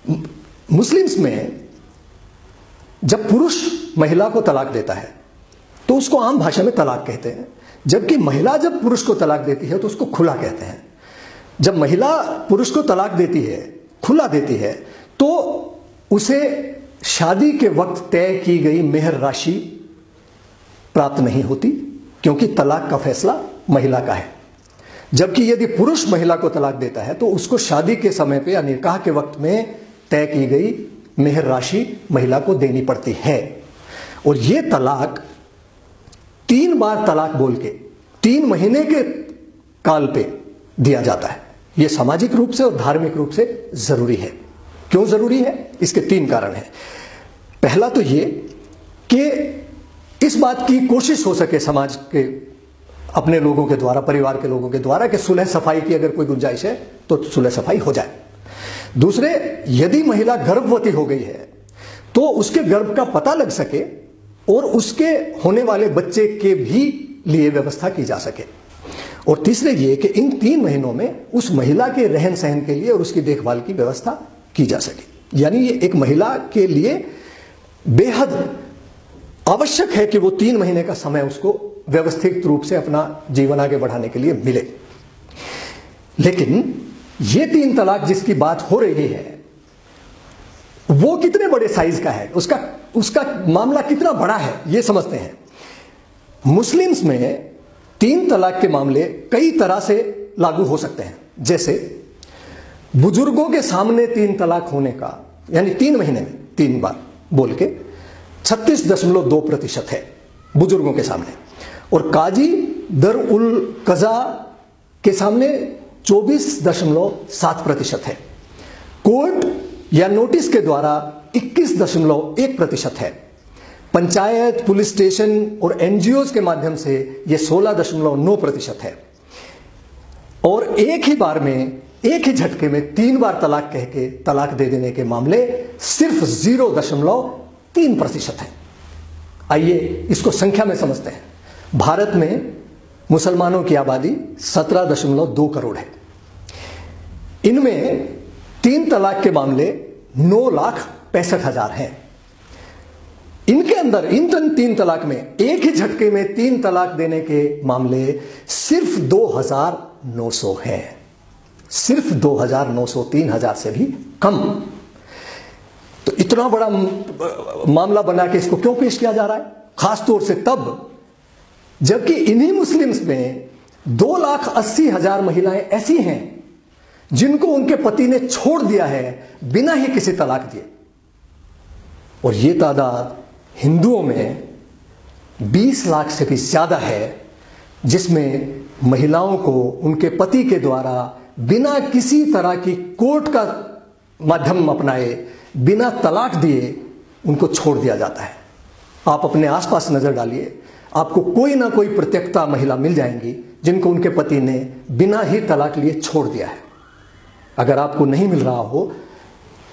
Muslims में जब पुरुष महिला को तलाक देता है तो उसको आम भाषा में तलाक कहते हैं, जबकि महिला जब पुरुष को तलाक देती है तो उसको खुला कहते हैं। जब महिला पुरुष को तलाक देती है, खुला देती है, तो उसे शादी के वक्त तय की गई मेहर राशि प्राप्त नहीं होती, क्योंकि तलाक का फैसला महिला का है। जबकि यदि पुरुष महिला को तलाक देता है तो उसको शादी के समय पे या निकाह के वक्त में तय की गई मेहर राशि महिला को देनी पड़ती है। और यह तलाक 3 बार तलाक बोल के 3 महीने के काल पे दिया जाता है। यह सामाजिक रूप से और धार्मिक रूप से जरूरी है। क्यों जरूरी है? इसके 3 कारण हैं। पहला तो यह कि इस बात की कोशिश हो सके समाज के अपने लोगों के द्वारा, परिवार के लोगों के द्वारा, कि सुलह सफाई की अगर कोई गुंजाइश है तो सुलह सफाई हो जाए। दूसरे, यदि महिला गर्भवती हो गई है तो उसके गर्भ का पता लग सके और उसके होने वाले बच्चे के भी लिए व्यवस्था की जा सके। और तीसरे ये कि इन 3 महीनों में उस महिला के रहन सहन के लिए और उसकी देखभाल की व्यवस्था की जा सके। यानी ये एक महिला के लिए बेहद आवश्यक है कि वो 3 महीने का समय उसको व्यवस्थित रूप से अपना जीवन आगे बढ़ाने के लिए मिले। लेकिन ये 3 तलाक जिसकी बात हो रही है वो कितने बड़े साइज का है, उसका मामला कितना बड़ा है, ये समझते हैं। मुस्लिम्स में 3 तलाक के मामले कई तरह से लागू हो सकते हैं। जैसे बुजुर्गों के सामने 3 तलाक होने का, यानी 3 महीने में 3 बार बोल के 36.2% है बुजुर्गों के सामने, और काजी दर उल कजा के सामने 24.7% है। कोर्ट या नोटिस के द्वारा 21.1% है। पंचायत, पुलिस स्टेशन और एनजीओ के माध्यम से यह 16.9% है। और एक ही बार में, एक ही झटके में 3 बार तलाक कह के तलाक दे देने के मामले सिर्फ 0.3% है। आइए इसको संख्या में समझते हैं। भारत में मुसलमानों की आबादी 17.2 करोड़ है। इनमें 3 तलाक के मामले 9,65,000 हैं। इनके अंदर इन 3 तलाक में एक ही झटके में 3 तलाक देने के मामले सिर्फ 2,900 हैं। सिर्फ 2,900, 3,000 से भी कम। तो इतना बड़ा मामला बना के इसको क्यों पेश किया जा रहा है? खासतौर से तब जबकि इन्हीं मुस्लिम्स में 2,80,000 महिलाएं ऐसी हैं जिनको उनके पति ने छोड़ दिया है बिना ही किसी तलाक दिए। और यह तादाद हिंदुओं में 20 लाख से भी ज्यादा है, जिसमें महिलाओं को उनके पति के द्वारा बिना किसी तरह की कोर्ट का माध्यम अपनाए, बिना तलाक दिए उनको छोड़ दिया जाता है। आप अपने आसपास नजर डालिए, आपको कोई ना कोई प्रत्येकता महिला मिल जाएंगी जिनको उनके पति ने बिना ही तलाक लिए छोड़ दिया है। अगर आपको नहीं मिल रहा हो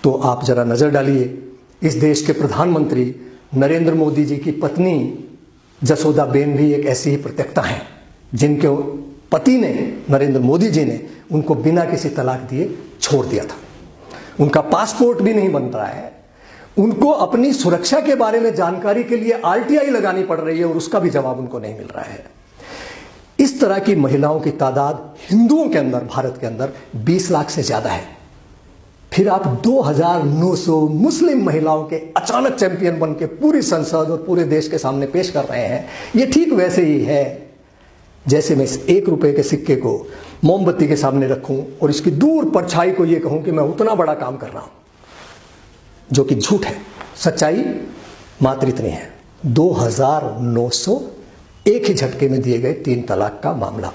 तो आप जरा नजर डालिए। इस देश के प्रधानमंत्री नरेंद्र मोदी जी की पत्नी जसोदा बेन भी एक ऐसी ही प्रत्येकता है जिनके पति ने, नरेंद्र मोदी जी ने, उनको बिना किसी तलाक दिए छोड़ दिया था। उनका पासपोर्ट भी नहीं बन रहा है। उनको अपनी सुरक्षा के बारे में जानकारी के लिए आरटीआई लगानी पड़ रही है और उसका भी जवाब उनको नहीं मिल रहा है। इस तरह की महिलाओं की तादाद हिंदुओं के अंदर, भारत के अंदर 20 लाख से ज्यादा है। फिर आप 2,900 मुस्लिम महिलाओं के अचानक चैंपियन बन के पूरी संसद और पूरे देश के सामने पेश कर रहे हैं। यह ठीक वैसे ही है जैसे मैं इस 1 रुपए के सिक्के को मोमबत्ती के सामने रखूं और इसकी दूर परछाई को यह कहूं कि मैं उतना बड़ा काम कर रहा हूं, जो कि झूठ है। सच्चाई मात्र इतनी है, 2,900 एक ही झटके में दिए गए 3 तलाक का मामला।